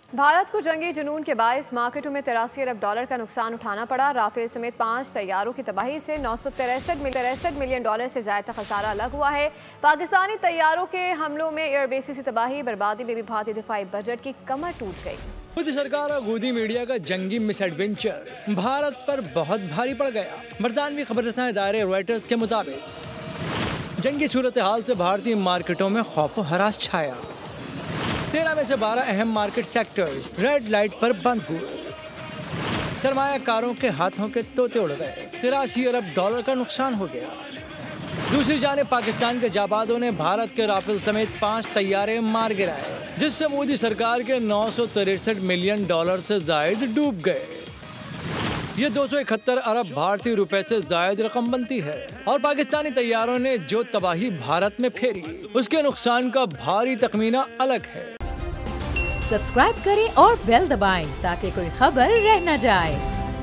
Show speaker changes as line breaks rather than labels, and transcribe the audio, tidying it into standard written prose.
भारत को जंगी जुनून के बायस मार्केटों में 83 अरब डॉलर का नुकसान उठाना पड़ा। राफेल समेत 5 तैयारों की तबाही से 963 मिलियन डॉलर से ज्यादा खसारा अलग हुआ है। पाकिस्तानी तैयारों के हमलों में एयरबेसी से तबाही बर्बादी में भी भारतीय दिफाई बजट की कमर टूट गई।
मोदी सरकार और गोदी मीडिया का जंगी मिसएडवेंचर भारत पर बहुत भारी पड़ गया। बरतानवी खबरसां इदारे रॉयटर्स के मुताबिक जंगी सूरत हाल से भारतीय मार्केटों में खौफ हरास छाया। 13 में से 12 अहम मार्केट सेक्टर्स रेड लाइट पर बंद हुए। सरमायाकारों के हाथों के तोते उड़ गए। 83 अरब डॉलर का नुकसान हो गया। दूसरी जानिब पाकिस्तान के जाबाजों ने भारत के राफेल समेत 5 तैयारे मार गिराए, जिससे मोदी सरकार के 963 मिलियन डॉलर से जायद डूब गए। ये 271 अरब भारतीय रुपए से जायद रकम बनती है। और पाकिस्तानी तैयारों ने जो तबाही भारत में फेरी, उसके नुकसान का भारी तखमीना अलग है।
सब्सक्राइब करें और बेल दबाएं ताकि कोई खबर रह न जाए।